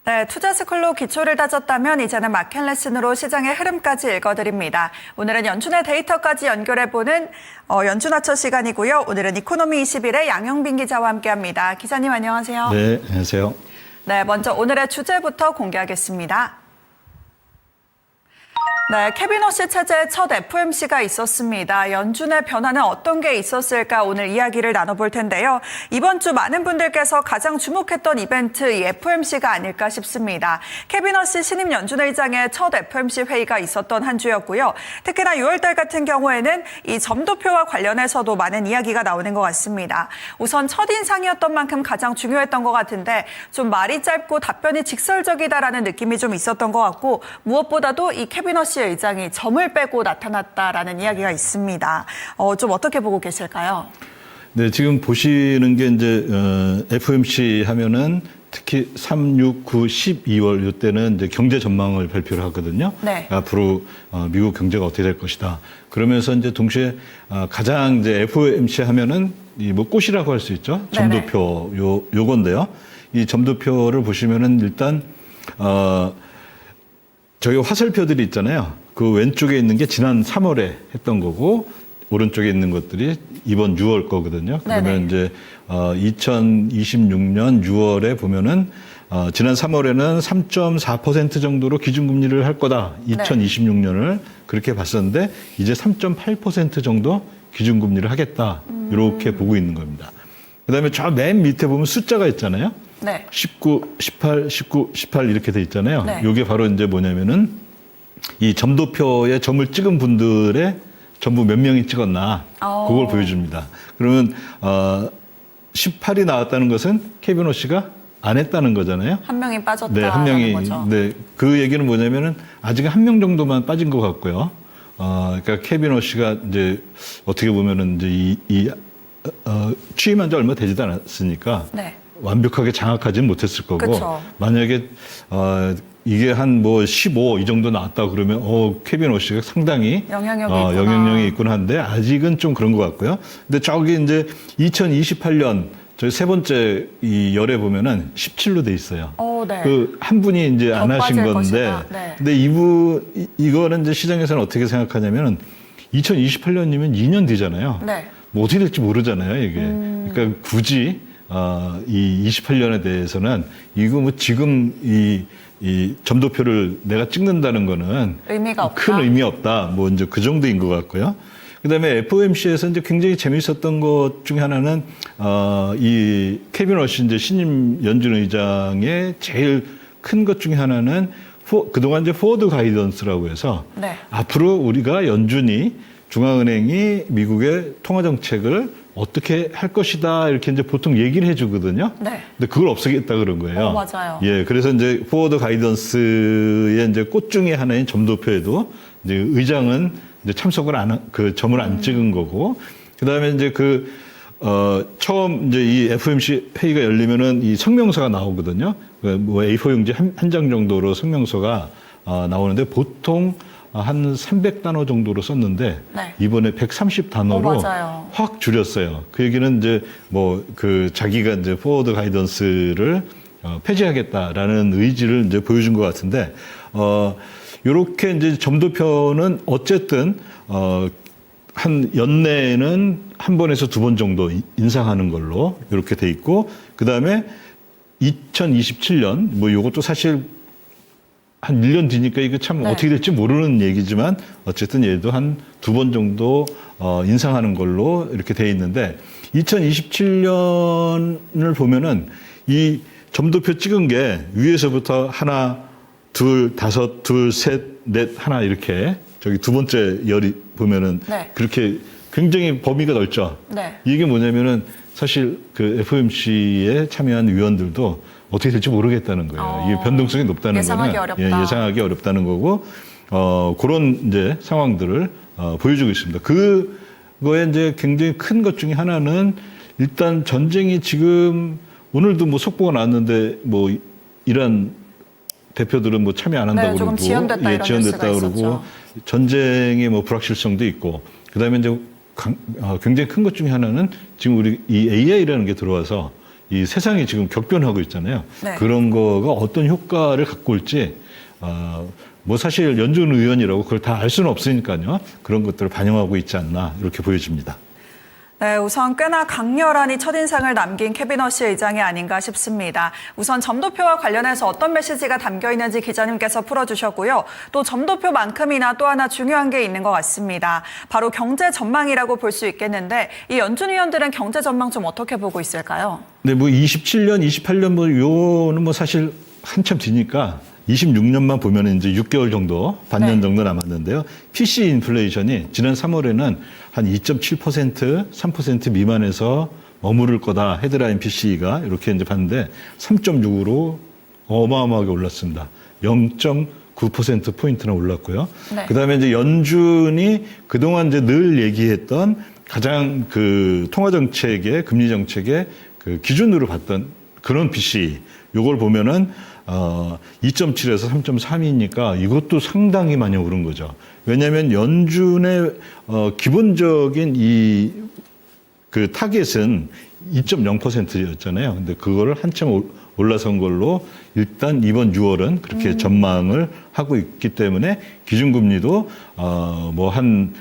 네, 투자스쿨로 기초를 다졌다면 이제는 마켓 레슨으로 시장의 흐름까지 읽어드립니다. 오늘은 연준의 데이터까지 연결해보는 연준화처 시간이고요. 오늘은 이코노미 21의 양영빈 기자와 함께합니다. 기자님 안녕하세요. 네, 안녕하세요. 네, 먼저 오늘의 주제부터 공개하겠습니다. 네, 케빈 워시 체제의 첫 FOMC가 있었습니다. 연준의 변화는 어떤 게 있었을까 오늘 이야기를 나눠볼 텐데요. 이번 주 많은 분들께서 가장 주목했던 이벤트 이 FOMC가 아닐까 싶습니다. 케빈 워시 신임 연준 의장의 첫 FOMC 회의가 있었던 한 주였고요. 특히나 6월달 같은 경우에는 이 점도표와 관련해서도 많은 이야기가 나오는 것 같습니다. 우선 첫인상이었던 만큼 가장 중요했던 것 같은데 좀 말이 짧고 답변이 직설적이다라는 느낌이 좀 있었던 것 같고 무엇보다도 이 케빈 워시 의장이 점을 빼고 나타났다라는 이야기가 있습니다. 좀 어떻게 보고 계실까요? 네, 지금 보시는 게 이제 FOMC 하면은 특히 3, 6, 9, 12월 이때는 이제 경제 전망을 발표를 하거든요. 네. 앞으로 미국 경제가 어떻게 될 것이다. 그러면서 이제 동시에 가장 이제 FOMC 하면은 이 뭐 꽃이라고 할 수 있죠. 점도표 요건데요. 이 점도표를 보시면은 일단 저희 화살표들이 있잖아요. 그 왼쪽에 있는 게 지난 3월에 했던 거고 오른쪽에 있는 것들이 이번 6월 거거든요. 그러면 이제 2026년 6월에 보면은 지난 3월에는 3.4% 정도로 기준금리를 할 거다. 2026년을 그렇게 봤었는데 이제 3.8% 정도 기준금리를 하겠다. 이렇게 보고 있는 겁니다. 그다음에 저 맨 밑에 보면 숫자가 있잖아요. 네. 19, 18, 19, 18 이렇게 돼 있잖아요. 네. 이게 바로 이제 뭐냐면은 이 점도표에 점을 찍은 분들의 전부 몇 명이 찍었나 그걸 보여줍니다. 그러면 18이 나왔다는 것은 케빈 워시가 안 했다는 거잖아요. 한 명이 빠졌다. 네, 한 명이. 거죠. 네, 그 얘기는 뭐냐면은 아직 한 명 정도만 빠진 것 같고요. 그러니까 케빈 워시가 이제 어떻게 보면은 이제 취임한 지 얼마 되지도 않았으니까. 네. 완벽하게 장악하지는 못했을 거고 그쵸. 만약에 이게 한 뭐 15 이 정도 나왔다 그러면 케빈 워시가 상당히 영향력이 있군 한데 아직은 좀 그런 것 같고요. 근데 저기 이제 2028년 저희 세 번째 이 열에 보면은 17로 돼 있어요. 네. 그 한 분이 이제 안 하신 건데, 네. 근데 이거는 이제 시장에서는 어떻게 생각하냐면은 2028년이면 2년 뒤잖아요. 네. 뭐 어떻게 될지 모르잖아요, 이게. 그러니까 굳이 이 28년에 대해서는 이거 뭐 지금 이 점도표를 내가 찍는다는 거는 의미가 없다. 큰 의미 없다. 뭐 이제 그 정도인 것 같고요. 그다음에 FOMC에서 이제 굉장히 재미있었던 것 중에 하나는 이 케빈 워시 이제 신임 연준 의장의 제일 큰 것 중에 하나는 그동안 이제 포워드 가이던스라고 해서 네. 앞으로 우리가 연준이 중앙은행이 미국의 통화 정책을 어떻게 할 것이다 이렇게 이제 보통 얘기를 해주거든요. 네. 근데 그걸 없애겠다 그런 거예요. 맞아요. 예, 그래서 이제 포워드 가이던스의 이제 꽃 중에 하나인 점도표에도 이제 의장은 이제 참석을 그 점을 안 찍은 거고, 그 다음에 이제 처음 이제 이 FOMC 회의가 열리면은 이 성명서가 나오거든요. 뭐 A4 용지 한 장 정도로 성명서가 나오는데 보통 한 300단어 정도로 썼는데 네. 이번에 130단어로 확 줄였어요. 그 얘기는 이제 뭐 자기가 이제 포워드 가이던스를 폐지하겠다라는 의지를 이제 보여준 것 같은데 요렇게 이제 점도표는 어쨌든 한 연내에는 한 번에서 두 번 정도 인상하는 걸로 이렇게 돼 있고, 그 다음에 2027년 뭐 요것도 사실 한 1년 뒤니까 이거 참 어떻게 될지 모르는 얘기지만 어쨌든 얘도 한 두 번 정도 인상하는 걸로 이렇게 돼 있는데 2027년을 보면은 이 점도표 찍은 게 위에서부터 하나, 둘, 다섯, 둘, 셋, 넷, 하나 이렇게 저기 두 번째 열이 보면은 그렇게 굉장히 범위가 넓죠. 네. 이게 뭐냐면은 사실 그 FOMC에 참여한 위원들도 어떻게 될지 모르겠다는 거예요. 이게 변동성이 높다는 예상하기 거는 어렵다. 예상하기 어렵다는 거고 그런 이제 상황들을 보여주고 있습니다. 그거에 이제 굉장히 큰 것 중에 하나는 일단 전쟁이 지금 오늘도 뭐 속보가 나왔는데 뭐 이란 대표들은 뭐 참여 안 한다고 그러고 지연됐다 그러고 전쟁의 뭐 불확실성도 있고 그다음에 이제 굉장히 큰 것 중에 하나는 지금 우리 이 AI라는 게 들어와서 이 세상이 지금 격변하고 있잖아요. 네. 그런 거가 어떤 효과를 갖고 올지 뭐 사실 연준 의원이라고 그걸 다 알 수는 없으니까요. 그런 것들을 반영하고 있지 않나 이렇게 보여집니다. 네, 우선 꽤나 강렬한 이 첫인상을 남긴 캐비너시 의장이 아닌가 싶습니다. 우선 점도표와 관련해서 어떤 메시지가 담겨 있는지 기자님께서 풀어주셨고요. 또 점도표만큼이나 또 하나 중요한 게 있는 것 같습니다. 바로 경제 전망이라고 볼 수 있겠는데 이 연준 위원들은 경제 전망 좀 어떻게 보고 있을까요? 네, 뭐 27년, 28년 뭐 요는 뭐 사실 한참 뒤니까 26년만 보면은 이제 6개월 정도, 반년 네. 정도 남았는데요. PC 인플레이션이 지난 3월에는 한 2.7%, 3% 미만에서 머무를 거다. 헤드라인 PC가 이렇게 이제 봤는데 3.6으로 어마어마하게 올랐습니다. 0.9% 포인트나 올랐고요. 네. 그다음에 이제 연준이 그동안 이제 늘 얘기했던 가장 그 통화 정책의 금리 정책의 그 기준으로 봤던 그런 PC 요걸 보면은 2.7에서 3.3이니까 이것도 상당히 많이 오른 거죠. 왜냐하면 연준의 기본적인 이 그 타겟은 2.0%였잖아요. 근데 그거를 한참 올라선 걸로 일단 이번 6월은 그렇게 전망을 하고 있기 때문에 기준금리도 뭐 한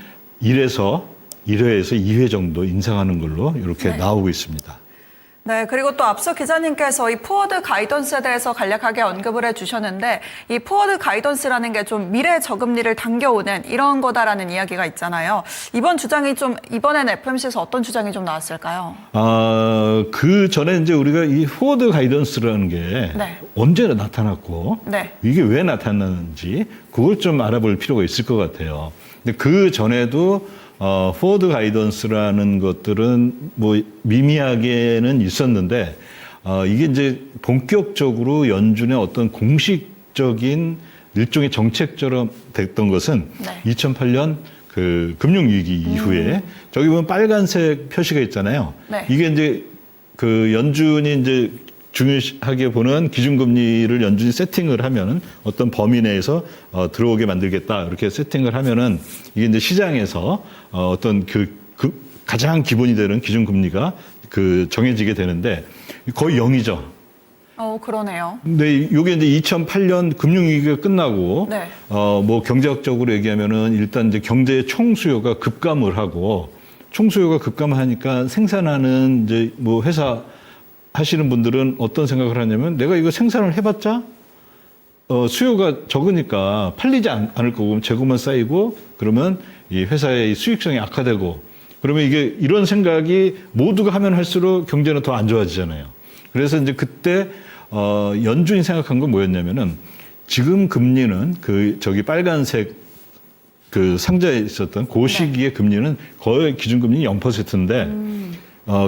1회에서 2회 정도 인상하는 걸로 이렇게 네. 나오고 있습니다. 네, 그리고 또 앞서 기자님께서 이 포워드 가이던스에 대해서 간략하게 언급을 해주셨는데 이 포워드 가이던스라는 게 좀 미래 저금리를 당겨오는 이런 거다라는 이야기가 있잖아요. 이번 주장이 좀 이번엔 FOMC에서 어떤 주장이 좀 나왔을까요? 그 전에 이제 우리가 이 포워드 가이던스라는 게 네. 언제 나타났고 네. 이게 왜 나타났는지 그걸 좀 알아볼 필요가 있을 것 같아요. 근데 그 전에도 포워드 가이던스라는 것들은 뭐 미미하게는 있었는데 이게 이제 본격적으로 연준의 어떤 공식적인 일종의 정책처럼 됐던 것은 네. 2008년 그 금융위기 이후에 저기 보면 빨간색 표시가 있잖아요. 네. 이게 이제 그 연준이 이제 중요하게 보는 기준금리를 연준이 세팅을 하면은 어떤 범위 내에서 들어오게 만들겠다 이렇게 세팅을 하면은 이게 이제 시장에서 어떤 그 가장 기본이 되는 기준금리가 그 정해지게 되는데 거의 0이죠. 그러네요. 근데 이게 이제 2008년 금융위기가 끝나고 네. 뭐 경제학적으로 얘기하면은 일단 이제 경제의 총수요가 급감을 하고 총수요가 급감하니까 생산하는 이제 뭐 회사 하시는 분들은 어떤 생각을 하냐면 내가 이거 생산을 해봤자 수요가 적으니까 팔리지 않을 거고 재고만 쌓이고 그러면 이 회사의 수익성이 악화되고 그러면 이게 이런 생각이 모두가 하면 할수록 경제는 더 안 좋아지잖아요. 그래서 이제 그때 연준이 생각한 건 뭐였냐면은 지금 금리는 그 저기 빨간색 그 상자에 있었던 그 시기의 금리는 거의 기준금리 0%인데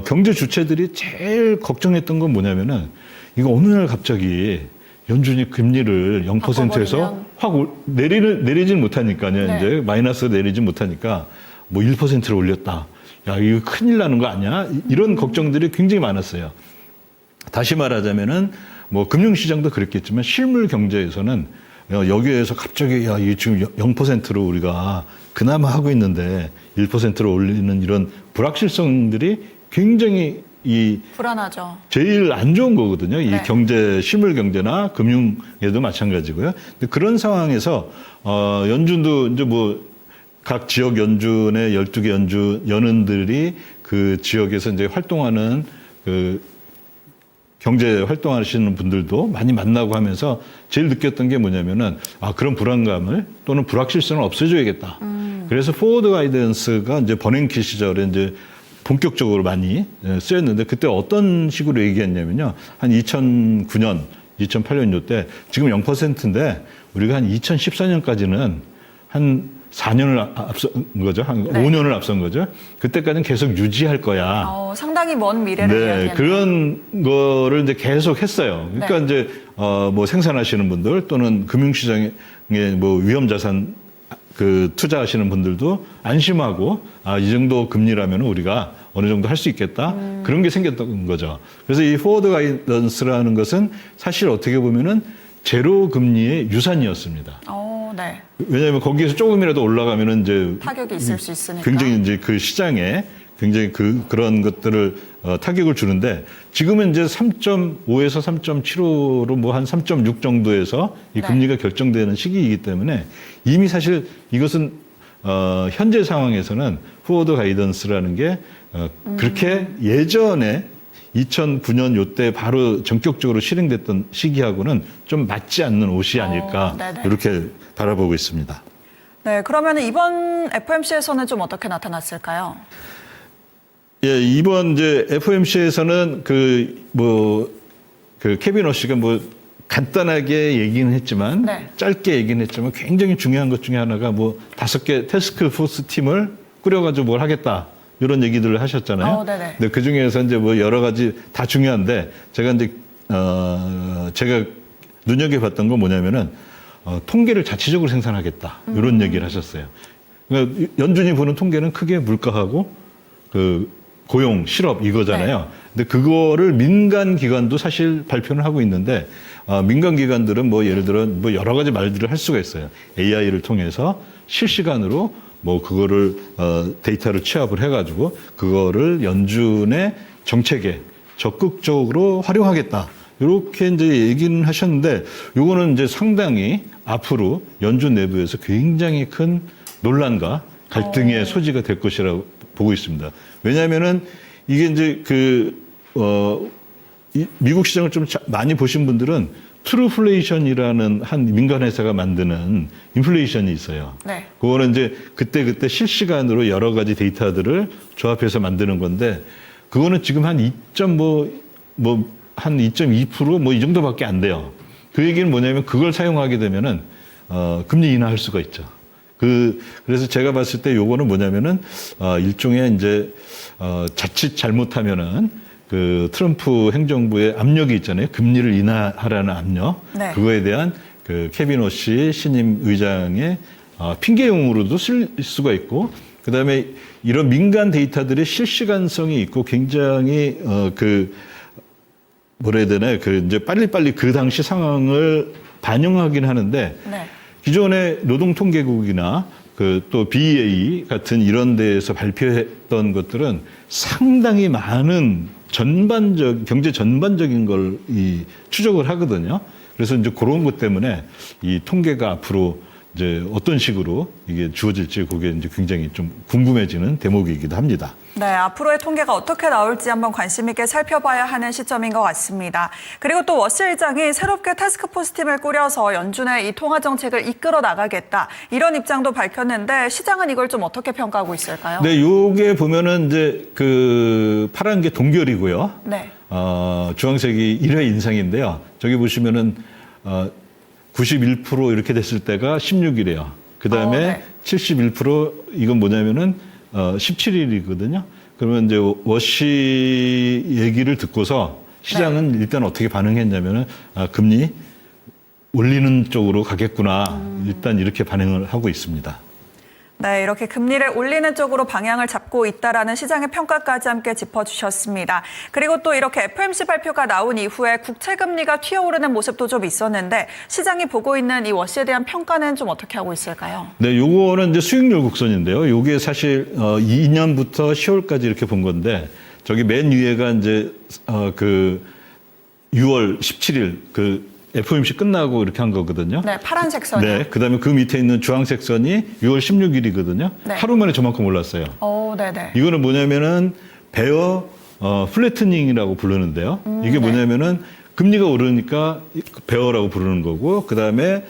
경제 주체들이 제일 걱정했던 건 뭐냐면은 이거 어느 날 갑자기 연준이 금리를 0%에서 확 내리진 못하니까요. 네. 이제 마이너스 내리진 못하니까 뭐 1%를 올렸다. 야, 이거 큰일 나는 거 아니야? 이런 걱정들이 굉장히 많았어요. 다시 말하자면은 뭐 금융시장도 그랬겠지만 실물 경제에서는 여기에서 갑자기 야, 이게 지금 0%로 우리가 그나마 하고 있는데 1%로 올리는 이런 불확실성들이 굉장히 불안하죠. 제일 안 좋은 거거든요. 이 네. 경제, 실물 경제나 금융에도 마찬가지고요. 근데 그런 상황에서 연준도 이제 뭐 각 지역 연준의 12개 연은들이 그 지역에서 이제 활동하는 그 경제 활동하시는 분들도 많이 만나고 하면서 제일 느꼈던 게 뭐냐면은 그런 불안감을 또는 불확실성을 없애줘야겠다. 그래서 포워드 가이던스가 이제 버냉키 시절에 이제 본격적으로 많이 쓰였는데 그때 어떤 식으로 얘기했냐면요. 한 2009년, 2008년 요때 지금 0%인데 우리가 한 2014년까지는 한 4년을 앞선 거죠. 한 네. 5년을 앞선 거죠. 그때까지는 계속 유지할 거야. 상당히 먼 미래를 네, 이야기하는 그런 거를 이제 계속 했어요. 그러니까 네. 이제 뭐 생산하시는 분들 또는 금융시장에 뭐 위험자산 그 투자하시는 분들도 안심하고 이 정도 금리라면 우리가 어느 정도 할 수 있겠다 그런 게 생겼던 거죠. 그래서 이 포워드 가이던스라는 것은 사실 어떻게 보면은 제로 금리의 유산이었습니다. 네. 왜냐하면 거기에서 조금이라도 올라가면은 이제 타격이 있을 수 있으니까. 굉장히 이제 그 시장에 굉장히 그런 것들을 타격을 주는데 지금은 이제 3.5에서 3.75로 뭐 한 3.6 정도에서 이 네. 금리가 결정되는 시기이기 때문에 이미 사실 이것은 현재 상황에서는 포워드 가이던스라는 게 그렇게 예전에 2009년 요때 바로 전격적으로 실행됐던 시기하고는 좀 맞지 않는 옷이 아닐까 네네. 이렇게 바라보고 있습니다. 네, 그러면 이번 FOMC에서는 좀 어떻게 나타났을까요? 예, 이번 이제 FOMC에서는 그 케빈 어시가 뭐 간단하게 얘기는 했지만 네. 짧게 얘기는 했지만 굉장히 중요한 것 중에 하나가 뭐 5개 태스크 포스 팀을 꾸려가지고 뭘 하겠다. 이런 얘기들을 하셨잖아요. 네네. 근데 그 중에서 이제 뭐 여러 가지 다 중요한데 제가 이제 제가 눈여겨봤던 건 뭐냐면은 통계를 자체적으로 생산하겠다 이런 얘기를 하셨어요. 그러니까 연준이 보는 통계는 크게 물가하고 그 고용, 실업 이거잖아요. 네. 근데 그거를 민간 기관도 사실 발표를 하고 있는데 민간 기관들은 뭐 예를 들어 뭐 여러 가지 말들을 할 수가 있어요. AI를 통해서 실시간으로 뭐 그거를 데이터를 취합을 해가지고 그거를 연준의 정책에 적극적으로 활용하겠다. 이렇게 이제 얘기는 하셨는데 요거는 이제 상당히 앞으로 연준 내부에서 굉장히 큰 논란과 갈등의 소지가 될 것이라고 보고 있습니다. 왜냐하면은 이게 이제 미국 시장을 좀 많이 보신 분들은 트루플레이션이라는 한 민간 회사가 만드는 인플레이션이 있어요. 네. 그거는 이제 그때 실시간으로 여러 가지 데이터들을 조합해서 만드는 건데 그거는 지금 한 2.2% 이 정도밖에 안 돼요. 그 얘기는 뭐냐면 그걸 사용하게 되면은 금리 인하할 수가 있죠. 그래서 제가 봤을 때 요거는 뭐냐면은 일종의 이제 자칫 잘못하면은 그 트럼프 행정부의 압력이 있잖아요. 금리를 인하하라는 압력. 네. 그거에 대한 그 케빈 오시 신임 의장의 핑계용으로도 쓸 수가 있고, 그 다음에 이런 민간 데이터들의 실시간성이 있고 굉장히 뭐라 해야 되나요? 이제 빨리빨리 그 당시 상황을 반영하긴 하는데 네. 기존의 노동통계국이나 또 BEA 같은 이런 데에서 발표했던 것들은 상당히 많은 경제 전반적인 걸 추적을 하거든요. 그래서 이제 그런 것 때문에 이 통계가 앞으로 이제 어떤 식으로 이게 주어질지 그게 이제 굉장히 좀 궁금해지는 대목이기도 합니다. 네, 앞으로의 통계가 어떻게 나올지 한번 관심 있게 살펴봐야 하는 시점인 것 같습니다. 그리고 또 워시 의장이 새롭게 타스크포스 팀을 꾸려서 연준의 이 통화 정책을 이끌어 나가겠다 이런 입장도 밝혔는데 시장은 이걸 좀 어떻게 평가하고 있을까요? 네, 요게 보면은 이제 파란 게 동결이고요. 네. 주황색이 1회 인상인데요. 저기 보시면은 91% 이렇게 됐을 때가 16일이에요. 그 다음에 네. 71% 이건 뭐냐면은 17일이거든요. 그러면 이제 워시 얘기를 듣고서 시장은 일단 어떻게 반응했냐면은 금리 올리는 쪽으로 가겠구나. 일단 이렇게 반응을 하고 있습니다. 네, 이렇게 금리를 올리는 쪽으로 방향을 잡고 있다라는 시장의 평가까지 함께 짚어주셨습니다. 그리고 또 이렇게 FOMC 발표가 나온 이후에 국채 금리가 튀어오르는 모습도 좀 있었는데 시장이 보고 있는 이 워시에 대한 평가는 좀 어떻게 하고 있을까요? 네, 요거는 이제 수익률 곡선인데요. 요게 사실 2년부터 10월까지 이렇게 본 건데 저기 맨 위에가 이제 6월 17일 FOMC 끝나고 이렇게 한 거거든요. 네, 파란색 선이요. 네, 그다음에 그 밑에 있는 주황색 선이 6월 16일이거든요. 네. 하루 만에 저만큼 올랐어요. 네네. 이거는 뭐냐면은 베어 플래트닝이라고 부르는데요. 이게 뭐냐면은 금리가 오르니까 베어라고 부르는 거고, 그다음에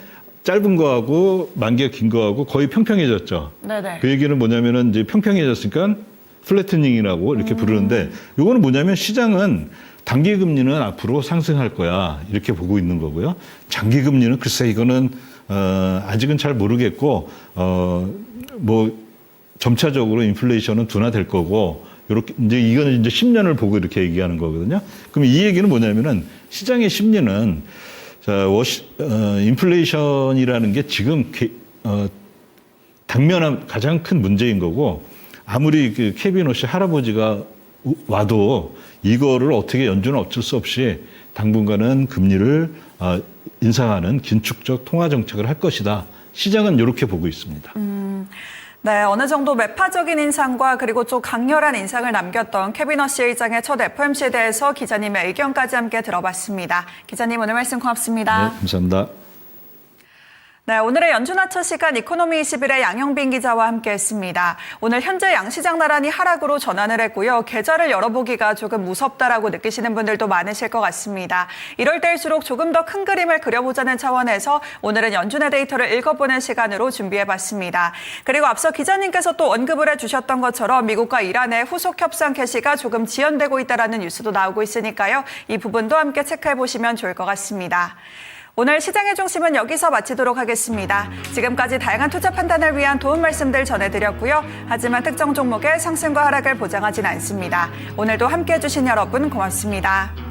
짧은 거하고 만기가 긴 거하고 거의 평평해졌죠. 네네. 그 얘기는 뭐냐면은 이제 평평해졌으니까 플래트닝이라고 이렇게 부르는데, 요거는 뭐냐면 시장은 단기 금리는 앞으로 상승할 거야 이렇게 보고 있는 거고요. 장기 금리는 글쎄 이거는 아직은 잘 모르겠고 뭐 점차적으로 인플레이션은 둔화될 거고 이렇게 이제 이거는 이제 10년을 보고 이렇게 얘기하는 거거든요. 그럼 이 얘기는 뭐냐면은 시장의 심리는 인플레이션이라는 게 지금 당면한 가장 큰 문제인 거고, 아무리 케빈 오시 할아버지가 와도 이거를 어떻게 연준은 어쩔 수 없이 당분간은 금리를 인상하는 긴축적 통화 정책을 할 것이다. 시장은 이렇게 보고 있습니다. 네, 어느 정도 매파적인 인상과 그리고 좀 강렬한 인상을 남겼던 케빈 허시 의장의 첫 FOMC에 대해서 기자님의 의견까지 함께 들어봤습니다. 기자님 오늘 말씀 고맙습니다. 네, 감사합니다. 네, 오늘의 연준화 첫 시간 이코노미 21의 양영빈 기자와 함께했습니다. 오늘 현재 양시장 나란히 하락으로 전환을 했고요. 계좌를 열어보기가 조금 무섭다라고 느끼시는 분들도 많으실 것 같습니다. 이럴 때일수록 조금 더 큰 그림을 그려보자는 차원에서 오늘은 연준의 데이터를 읽어보는 시간으로 준비해봤습니다. 그리고 앞서 기자님께서 또 언급을 해주셨던 것처럼 미국과 이란의 후속 협상 개시가 조금 지연되고 있다는 뉴스도 나오고 있으니까요. 이 부분도 함께 체크해보시면 좋을 것 같습니다. 오늘 시장의 중심은 여기서 마치도록 하겠습니다. 지금까지 다양한 투자 판단을 위한 도움 말씀들 전해드렸고요. 하지만 특정 종목의 상승과 하락을 보장하진 않습니다. 오늘도 함께해 주신 여러분 고맙습니다.